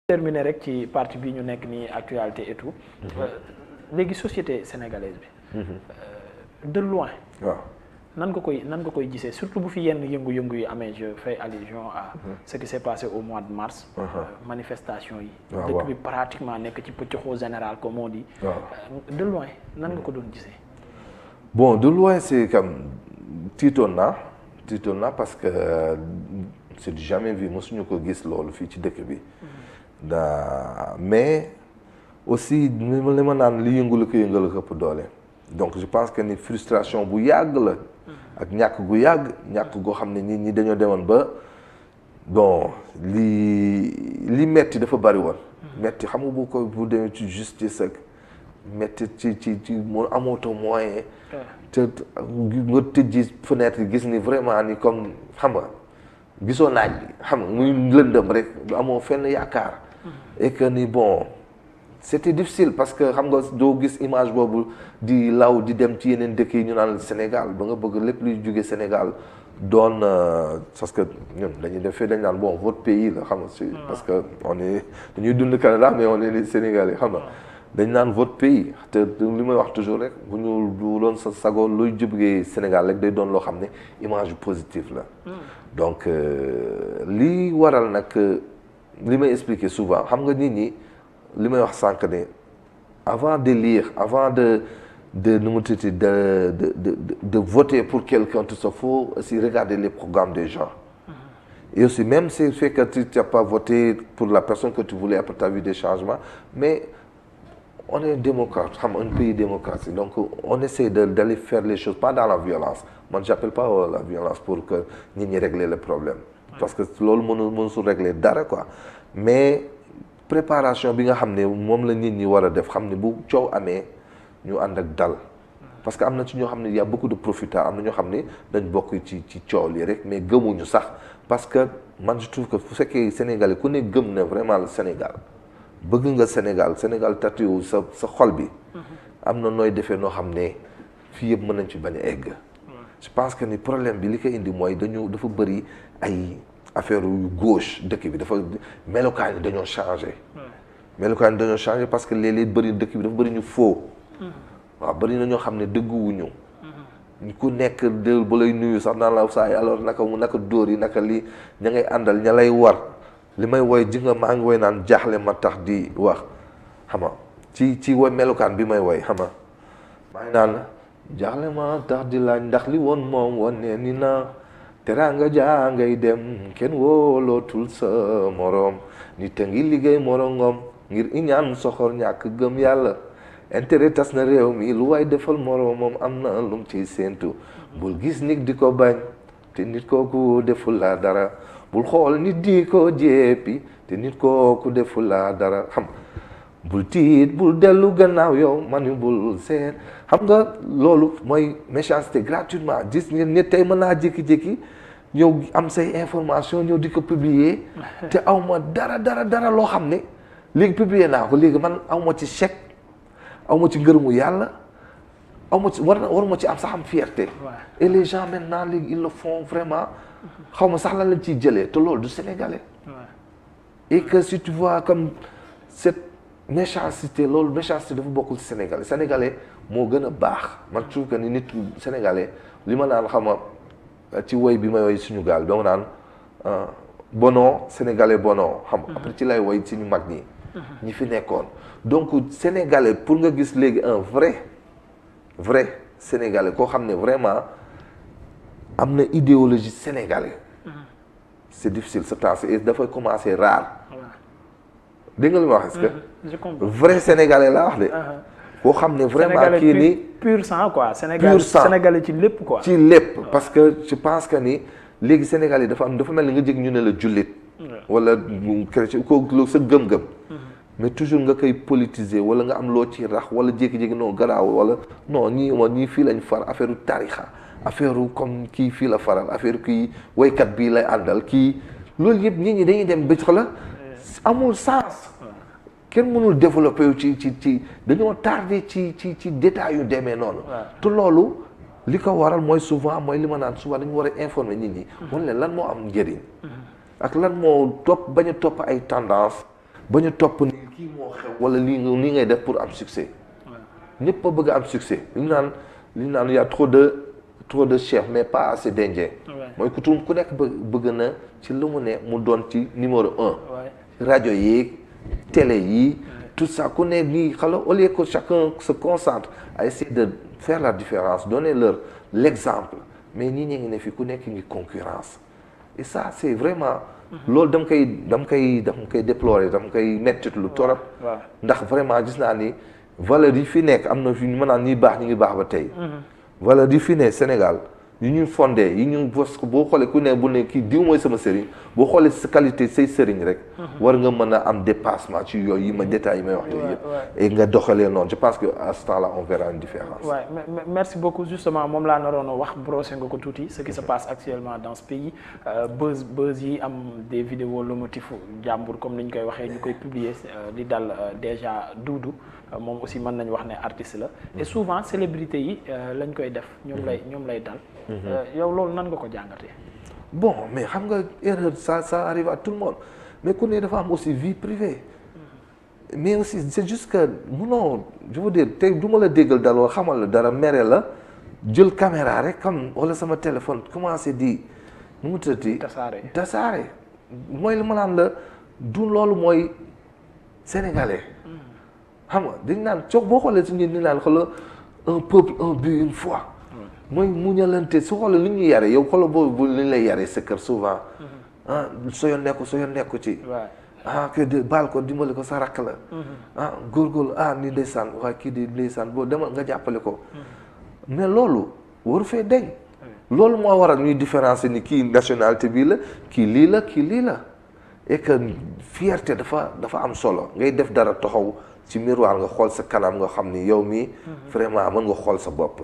terminer rek ci partie bi ñu nekk nii actualité et tout. léegi société sénégalaise bi. de loin. waaw nan nga koy gisee surtout bu fi yenn yëngu-yëngu yi amee je fais allusion à ce qui s'est passé au mois de mars. manifestation yi. dëkk bi pratiquement nekk ci pëccëxoo général comme on dit. de loin nan nga ko doon gisee. bon de loin c'est comme tiitoon naa parce que c'est du jamais vu mosuñu ko gis loolu fii ci dëkk bi. mais aussi li ma naan li yëngu ko ëpp doole donc je pense que ni frustration bu yàgg la ak ñàkk goo xam ne nit ñi dañoo demoon ba bon li metti dafa bari woon metti xam nga bu demee ci justice ak metti ci moo amoto moyen te nga tëjji fenêtre yi gis ni vraiment ni comme xam nga gisoo naaj bi xam nga muy lëndëm rek amoo fenn yaakaar et que ni bon c'était difficile parce que xam nga doo gis image boobu di law di dem ci yeneen dëkk yi ñu naan Sénégal ba nga bëgg lépp luy jóge Sénégal doon parce que ñun dañuy def fee dañ naan bon votre pays la xam nga parce que dañuy dund Canada mais on est les Sénégalais xam nga dañ naan votre pays te li may wax toujours rek bu ñu du doon sa sago luy jógee Sénégal rek day doon loo xam ne image positive la donc li waral nag li may expliquer souvent xam nga nit ñi li may wax sànq ne avant de lire avant de nu mu tuddati de voter pour quelqu'un tout ça faut aussi regarder les programmes des gens et aussi même si fait que tu n'as pas voté pour la personne que tu voulais après tu as vu des changements mais on est démocrate xam un pays démocratique donc on essaie d'aller faire les choses pas dans la violence man j'appelle pas la violence pour que nit ñi régler le problème parce que loolu mënu su régler dara quoi mais préparation bi nga xam ne moom la nit ñi war a def xam ne bu coow amee ñu ànd ak dal parce que am na ci ñoo xam ne y a beaucoup de profiteurs am na ñoo xam ne dañ bokk ci coow li rek mais gëmuñu sax parce que man je trouve que fu fekkee Sénégalais ku ne gëm na vraiment le Sénégal bëgg nga Sénégal tatué sa xol bi am na nooy defee noo xam ne fii yëpp mën nañ ci bañ a egg je pense que ni problème bi li ko indi mooy dafa bëri ay affaire yu gauche dëkk bi dafa melokaan yi dañoo changé parce que léeg-léeg bëri dëkk bi dafa bëri ñu faux waaw bëri na ñoo xam ne dëgguwuñu ku nekk de ba lay nuyu sax naan la saa yi alors naka dóor yi naka lii ña ngay àndal ña lay war li may woy ji nga maa ngi woy naan jaaxle ma tax di wax xam nga ci woy melokaan bi may woy xam nga maa ngi naan jaaxle ma tax di laaj ndax li woon moom wane ni na teraanga jaa ngay dem kenn wóolootul sa moroom nit a ngi liggéey morongom ngir iñaan soxor ñàkk gëm yàlla intérêt tas na réew mi lu waay defal moroomam am na lum ciy séentu bul gis nit di ko bañ te nit kooku deful la dara bul xool nit di ko jéppi te nit kooku deful la dara xam bul tiit bul dellu gannaaw yow mani bul seet xam nga loolu mooy méchanceté gratuitement gis ngeen ne tey mën naa jékki-jékki ñëw am say information ñëw di ko publier te aw ma dara loo xam ne léegi publier naa ko léegi man aw ma ci chèque aw ma ci ngërëmu yàlla aw ma ci waruma ci am sax am fierté et les gens maintenant léegi ils le font vraiment xaw ma sax lan lañ ciy jëlee te loolu du sénégalais et que si tu vois comme cette méchanceté loolu méchanceté dafa bokkul ci sénégalais moo gën a baax man trouve que ni nit sénégalais li ma naan xama ci woy bi may woy suñu gaal dama naan bono sénégalais bono xam après ci lay woy suñu mag ñi fi nekkoon donc sénégalais pour nga gis léegi un vrai sénégalais koo xam ne vraiment am na idéologie sénégalais c'est difficile ce temps et dafay commencer rare dégg nga li ma wax est-ce que vrai sénégalais laa wax de koo xam ne vraiment kii ni pur sang quoi sénégalais ci lépp quoi ci lépp parce que je pense que ni léegi sénégalais dafa mel ni nga jég ñu ne la jullit wala chrétien ko sa gëm-gëm mais toujours nga koy politiser wala nga am loo ci rax wala jékki-jékki non garaaw wala non ñii fii lañ far affaire u tarixa affaire comme kii fii la faral affaire kii waykat bii lay àndal kii loolu yëpp nit ñi dañuy dem ba la amul sens kenn mënul développer wu ci dañoo tardé ci détails yu demee noonu te loolu li ko waral mooy souvent mooy li ma naan souvent dañu war a informer nit ñi wan leen lan moo am njëriñ ak lan moo bañ a topp ay tendance ba ñu topp ni kii moo xew wala lii ngay def pour am succès ñëpp a bëgg am succès li ñu naan y a trop de chefs mais pas assez d'indiens mooy ku nekk bëgg na ci lu mu ne mu doon ci numéro 1 rajo yi télé yi tout ça ku ne nii xala au lieu que chacun se concentre à essayer de faire la différence donner l'exemple mais ñi ngi ne fi ku nekk ngi concurrence et ça c'est vraiment loolu dama koy déplorer dama koy mettit lu torop ndax vraiment gis naa ni valeurs yi fi nekk am na fi mën naan ñi ngi baax ba tey valeurs yi fi ne Sénégal yi ñu fondé yi ñu parce que boo xoolee ku ne bu ne kii diw mooy sama sëriñ boo xoolee sa qualité say sëriñ rek war nga mën a am dépassement ci yooyu yi ma détails yi may wax yooyu yëpp et nga doxalee noonu je pense que à ce temps là on verra une différence merci beaucoup justement moom laa naroon a wax brosser nga ko tuuti ce qui se passe actuellement dans ce pays buzz yi am des vidéos lomotifs jàmbur comme ni ñu koy waxee ñu koy publier di dal déjà Doudou moom aussi mën nañu wax ne artiste la et souvent célébrité yi lañ koy def ñoom lay dal yow loolu nan nga ko jàngatee. bon mais xam nga erreur ça arrive à tout le monde mais ku ne dafa am aussi vie privée mais aussi c'est juste que munoo je veux dire tey du ma la déggal dal wala xamal la dara mere la jël caméra rek comme wala sama téléphone commencé di nu mu tëddee. tasaare mooy li ma naan la du loolu mooy sénégalais. xam nga dañ naan coog boo xoolee suñu ni naan xoolal un peuple un but une foi. mooy muñalante su xoolee li ñuy yare yow xoolal boobu li ñu lay yare sa kër souvent soo yoon nekku ci que baal ko dimbali ko sa rakk la góorgóorlu ni ndeysaan waaye kii di ndeysaan boo demal nga jàppale ko mais loolu waru fee deñ loolu moo waral ñuy différencier ni kii nationalité bii la kii lii la et que fierté dafa am solo ngay def dara taxaw ci miroir nga xool sa kanam nga xam ni yow mii vraiment mën nga xool sa bopp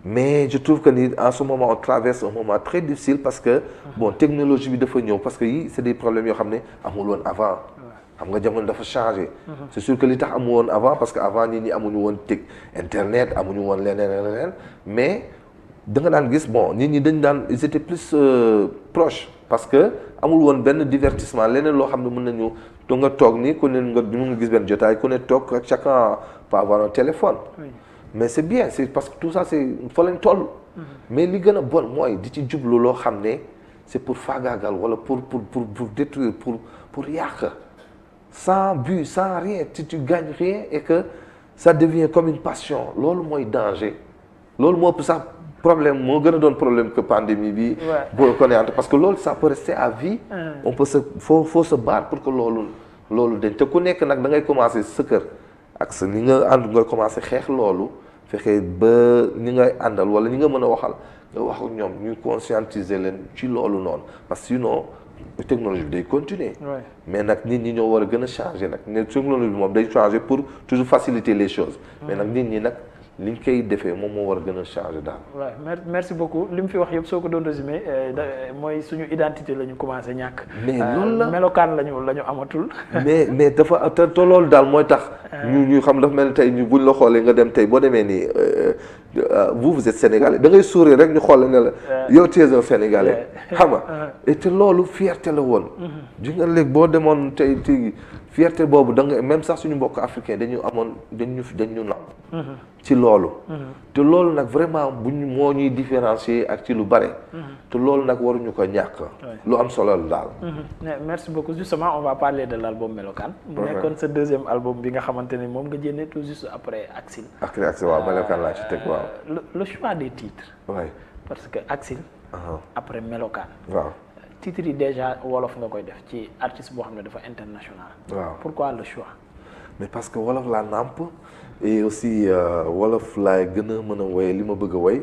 mais je trouve que ni en ce moment on traverse un moment très difficile parce que bon technologie bi dafa ñëw parce que yi c'est des problèmes yoo xam ne amul woon avant xam nga jamono dafa changé c'est sûr que li tax amul woon avant parce que avant nit ñi amuñu woon internet amuñu woon leneen mais da nga daan gis bon nit ñi dañ daan ils étaient plus proches parce que amul woon benn divertissement leneen loo xam ne mën nañu do nga toog ni ku ne nga mën nga gis benn jotaay ku ne toog ak chacun peut avoir un téléphone mais c'est bien c'est parce que tout ça c'est fa lañ toll mais li gën a bon mooy di ci jublu loo xam ne c'est pour faagaagal wala pour détruire pour yàq sans but sans rien tu gagnes rien et que ça devient comme une passion loolu mooy danger loolu moo ëpp sax problème moo gën a doon problème que pandémie bi boo ko neante parce que loolu ça peut rester à vie on peut faut se battre pour que loolu dañ te ku nekk nag da ngay commencer sa kër ak sa ni nga ànd nga commencer xeex loolu fexe ba ñi ngay àndal wala ñi nga mën a waxal nga wax ak ñoom ñu conscientiser leen ci loolu noonu parce que sinon technologie bi day continuer mais nag nit ñi ñoo war a gën a changer nag ne technologie bi moom day changer pour toujours faciliter les choses mais nag nit ñi nag liñ koy defee moom moo war a gën a changer daal. waaw merci beaucoup li mu fi wax yëpp soo ko doon résumé mooy suñu identité la ñu commencé ñàkk. mais loolu la melokaan la ñu amatul. mais dafa te loolu daal mooy tax. ñu xam dafa mel ni tey ñu buñ la xoolee nga dem tey boo demee nii vous êtes sénégalais da ngay sourire rek ñu xool ne la. yow tu es un sénégalais. xam nga et te loolu fierté la woon. ji nga léegi boo demoon tey fierté boobu da nga même sax suñu mbokk africain dañu naw ci loolu te loolu nag vraiment moo ñuy différencier ak ci lu bare te loolu nag waruñu ko ñàkk lu am solo la daal merci beaucoup justement on va parler de l'album Melokaan mu nekkoon sa deuxième album bi nga xamante ne moom nga génne tout juste après Axil waaw Melokaan laa ci teg waaw le choix des titres parce que Axil après Melokaan waaw titres yi déjà wolof nga koy def ci artiste boo xam ne dafa international waaw pourquoi le choix mais parce que wolof laa nàmp et aussi wolof laay gën a mën a woy li ma bëgg a woy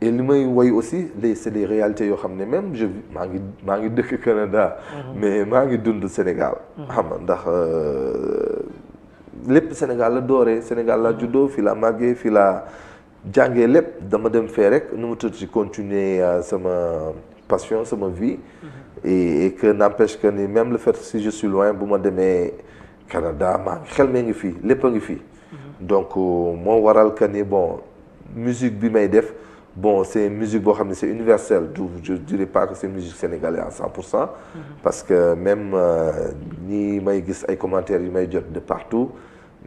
et li may woy aussi c'est des réalités yoo xam ne même maa ngi dëkk Canada mais maa ngi dund Sénégal xam nga ndax lépp Sénégal la dooree Sénégal la juddoo fi la màggee fi la jàngee lépp dama dem fee rek nu mu tudd ci continuer sama passion sama vie et que n'empêche que ni même le fait si je suis loin bu ma demee Canada maa ngi xel mee ngi fii lépp a ngi fii donc moo waral que ni bon musique bi may def bon c'est musique boo xam ne c'est universel je dirais pas que c'est musique sénégalaise à 100%. Parce que même ñi may gis ay commentaires yi may jot de partout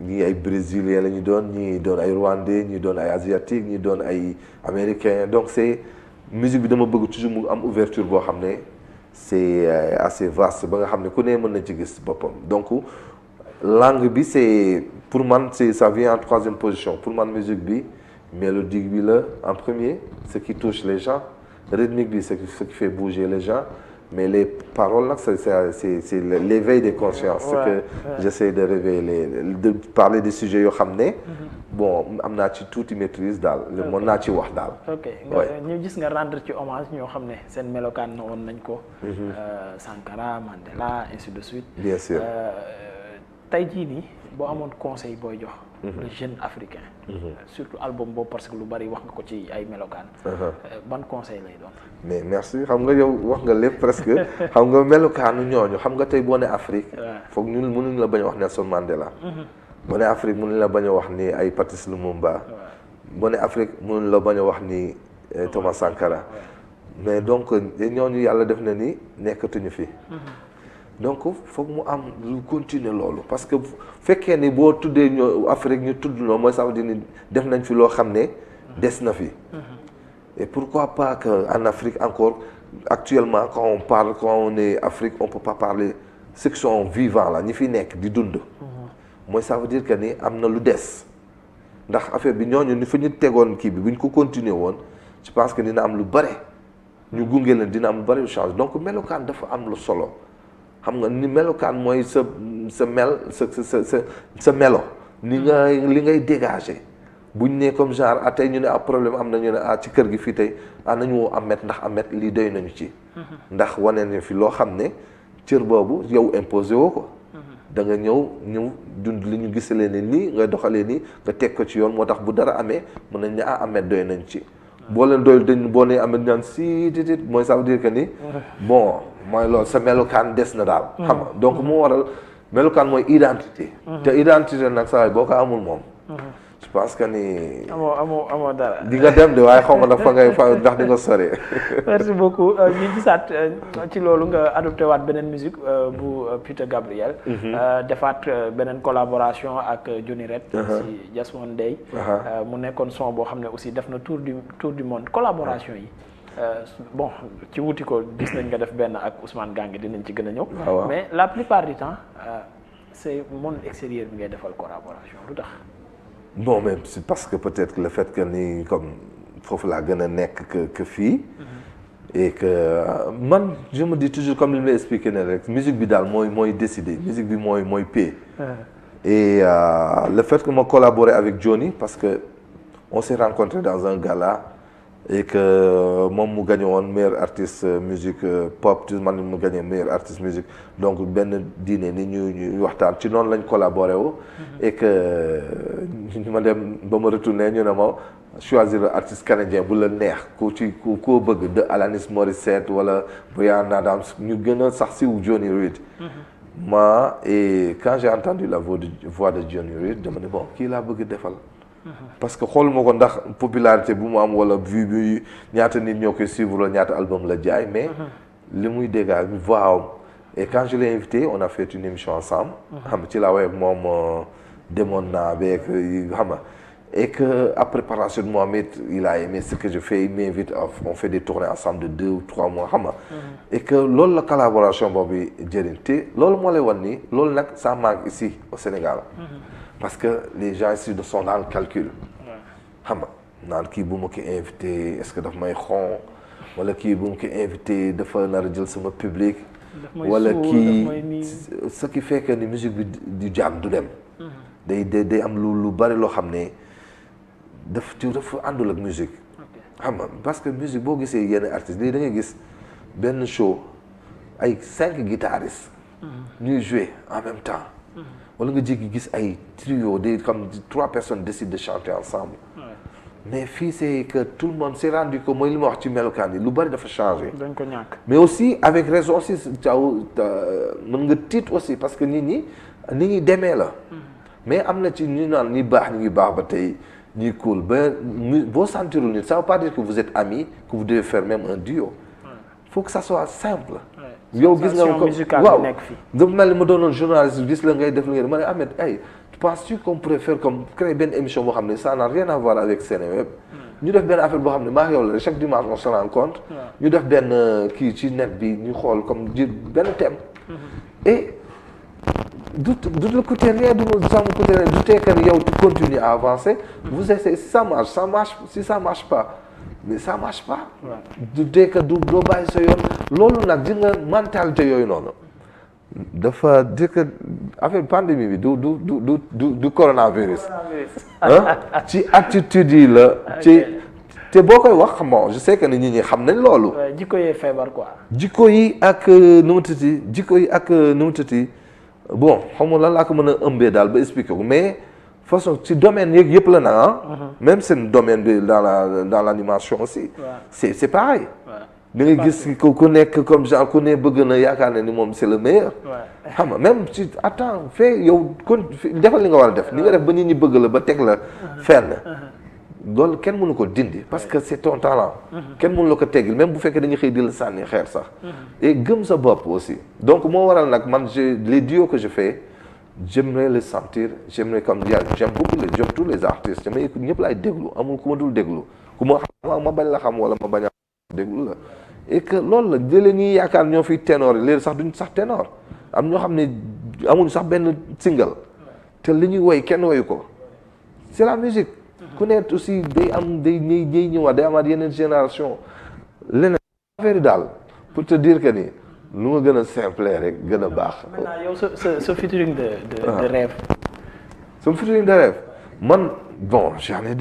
ñii ay brésiliens la ñu doon ñii doon ay rwandais ñii doon ay asiatiques ñii doon ay américains donc c'est musique bi dama bëgg toujours mu am ouverture boo xam ne c'est assez vaste ba nga xam ne ku ne mën na ci gis boppam donc langue bi c'est pour man ça vient en troisième position pour man musique bi mélodique bi la en premier ce qui touche les gens rythmique bi ce qui fait bouger les gens mais les paroles nag c'est l'éveil des consciences c'est que j'essaie de réveiller de parler des sujets yoo xam ne bon am naa ci tuuti maîtrise daal mën naa ci wax daal ok ñu gis nga rendre ci hommage ñoo xam ne seen melokaan na woon nañ ko Sankara Mandela ainsi de suite bien sûr tey jii nii boo amoon conseil booy jox le jeune africain surtout album boobu parce que lu bari wax nga ko ci ay melokaan ban conseil lay doon mais merci xam nga yow wax nga lépp presque xam nga melokaanu ñooñu xam nga tey boo ne Afrique foog ñun mënuñ la bañ a wax Nelson Mandela boo ne Afrique mënuñ la bañ a wax ni ay Patrice Lumumba boo ne Afrique mënuñ la bañ a wax ni Thomas Sankara mais donc ñooñu yàlla def na ni nekkatuñu fi donc foog mu am lu continuer loolu parce que fekkee ni boo tuddee ñoo Afrique ñu tudd noonu mooy ça veut dire ni def nañ fi loo xam ne des na fi et pourquoi pas que en Afrique encore actuellement quand on est Afrique on peut pas parler ceux qui sont vivants là ñi fi nekk di dund mooy ça veut dire que ni am na lu des ndax affaire bi ñooñu ni fa ñu tegoon kii bi bu ñu ko continuer woon je pense que dina am lu bare ñu gunge leen dina am lu bare lu change donc melokaan dafa am lu solo xam nga ni melokaan mooy sa melo ni li ngay dégager buñ ne comme genre tey ñu ne problème am na ñu ne ci kër gi fii tey nañu woo Ahmed ndax Ahmed lii doy nañu ci ndax wane ne fi loo xam ne cër boobu yow imposé woo ko da nga ñëw dund li ñu gisalee ne nii nga doxalee nii nga teg ko ci yoon moo tax bu dara amee mën nañ ne Ahmed doy nañ ci boo leen doyul dañ boo nee Ahmed ñaan si titit mooy ça veut dire que ni bon mooy loolu sa melokaan des na daal xam nga donc moo waral melokaan mooy identité te identité nag saa yi boo ko amul moom je pense que ni amoo dara di nga dem de waaye xaw ma nag fa ngay fa ndax di nga sore merci beaucoup ñu gisaat ci loolu nga adopté waat beneen musique bu Peter Gabriel defaat beneen collaboration ak Johnny Red ci Just One Day mu nekkoon son boo xam ne aussi def na tour du monde collaboration yi bon ci wuti ko gis nañ nga def benn ak Ousmane Gangi dinañ ci gën a ñëw mais la plupart du temps c'est monde extérieur bi ngay defal collaboration lu tax bon mais c'est parce que peut-être que le fait que ni comme foofu laa gën a nekk que fii et que man je me dis toujours comme li may expliqué ne rek musique bi daal mooy décider musique bi mooy paie et le fait que ma collaboré avec Johnny parce que on s'est rencontré dans un gala et que moom mu gagné woon meilleur artiste musique pop man mu gagné meilleur artiste musique donc benn dîner ni ñu waxtaan ci noonu lañ collaboré wu et que ma dem ba ma retourné ñu ne ma choisir artiste canadien bu la neex koo bëgg de Alanis Morissette wala Bryan Adams ñu gën a sax siw Johnny Reed et quand j'ai entendu la voix de Johnny Reed dama ne bon kii laa bëgg defal parce que xooluma ko ndax popularité bu mu am wala vue bi ñaata nit ñoo koy suivre ñaata album la jaay mais li muy dégage voix am et quand je l'ai invité on a fait une émission ensemble xam nga ci laa woy ak moom demoon naa beeg xam nga et que après par la suite Mohamed il a aimé ce que je fais il m'invite on fait des tournées ensemble de 2 ou 3 mois xam nga et que loolu la collaboration boobu jëriñ te loolu moo lay wan ni loolu nag ça manque ici au Sénégal parce que les gens ici sont dans le calcul xam nga naan kii bu ma ko invité est-ce que daf may xon wala kii bu ma ko invité dafa nar a jël sama public wala kii ce qui fait que ni musique bi du jàmm du dem day am lu bari loo xam ne dafa àndul ak musique xam nga parce que musique boo gisee yenn artistes léegi da ngay gis benn show ay 5 guitaristes ñuy jouer en même temps wala nga jékki gis ay trio comme 3 personnes décident de chanter ensemble mais fii c'est que tout le monde s'est rendu que mooy li ma wax ci melokaan yi lu bari dafa changé dañ ko ñàkk mais aussi avec raison aussi mën nga tiit aussi parce que nit ñi demee la mais am na ci ñu naan ñi baax ñu ngi baax ba tey ñuy cool ba boo sentirul nit ça veut pas dire que vous êtes amis que vous devez faire même un duo. faut que ça soit simple. yow gis nga ko waaw dafa mel ni ma doonoon journaliste gis la ngay def la ngay ma ne Ahmed ay penses-tu qu'on pourrait faire comme créer benn émission boo xam ne ça n'a rien à voir avec Seneweb. ñu def benn affaire boo xam ne maa yow la chaque dimanche on se rencontre. ñu def benn kii ci net bi ñu xool comme ji benn thème. et du la coûter rien du ça me coûter rien du tee que yow tu continues à avancer. vous essayez si ça marche si ça marche pas. mais ça marche pas. du tee que doo bàyyi sa yoon loolu nag di nga mentalité yooyu noonu dafa di que affaire pandémie bi du coronavirus. ci attitude yi la. ci te boo koy wax bon je sais que nit ñi xam nañ loolu. jikko yi feebar quoi. jikko yi ak nu mu tëti bon xam nga lan laa ko mën a ëmbee daal ba expliquer ko mais. façon ci domaine yeeg yëpp la na même seen domaine bi dans l'animation aussi c'est pareil da nga gis ku nekk comme genre ku ne bëgg na yaakaar ne ni moom c'est le meilleur xam nga même ci attends fee yow kon defal li nga war a def li nga def ba nit ñi bëgg la ba teg la fenn loolu kenn mënu ko dindi parce que c'est ton talent kenn mënu la ko teggil même bu fekkee dañuy xëy di la sànni xeer sax et gëm sa bopp aussi donc moo waral nag man les duos que je fais j'aimerais les sentir j'aimerais comme dire j'aime tous les artistes damay écoute ñëpp laay déglu amul ku ma dul déglu ku ma xam ma bañ la xam wala ma bañ a déglu la et que loolu la léeg-léeg ñuy yaakaar ñoo fiy ténor yi léegi sax duñ sax ténor am ñoo xam ne amuñu sax benn single te li ñuy woy kenn woyu ko c'est la musique ku nekk aussi day am day ñëwaat day amaat yeneen génération leneen affaire yi daal pour te dire que ni lu ma gën a simple rek gën a baax. maintenant yow sa featuring de rêve. Son featuring de rêve man bon j'en ai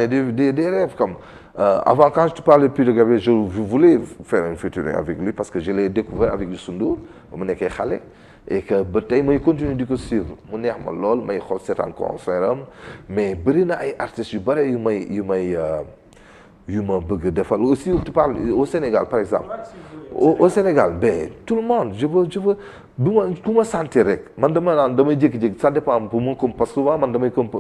des rêves comme avant quand je te parlais plus de Gabriel je voulais faire un featuring avec lui parce que je l'ai découvert avec Youssou Ndour ba mu nekkee xale et que ba tey may continuer di ko suivre mu neex ma lool may xool seetaan concert am mais bëri na ay artistes yu bëri yu ma bëgg defal aussi tu parles au Sénégal par exemple au Sénégal ben tout le monde je veux ku ma sentir rek man damay jékki-jékki ça dépend pour mon parce que souvent man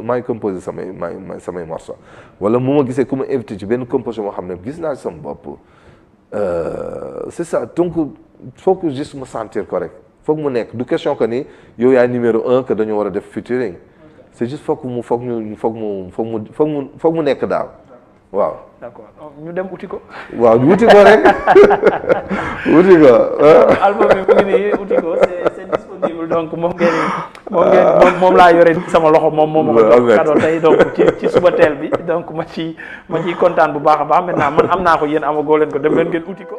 maay composer samay morceaux wala mu ma gisee ku ma invité ci benn composition moo xam ne gis naa sama bopp c'est ça donc faut que juste ma sentir ko rek foog mu nekk du question que ni yow yaay numéro 1 que dañoo war a def featuring c'est juste foog mu nekk daal waaw. d'accord ñu dem uti ko. waaw ñu uti ko rek uti ko. album bi mu ngi nii uti ko c'est disponible donc moom laa yore sama loxo moom ma ko jox cadeau tey donc ci suba teel bi donc ma ciy kontaan bu baax a baax maintenant man am naa ko yéen amagoo leen ko dem leen ngeen uti ko.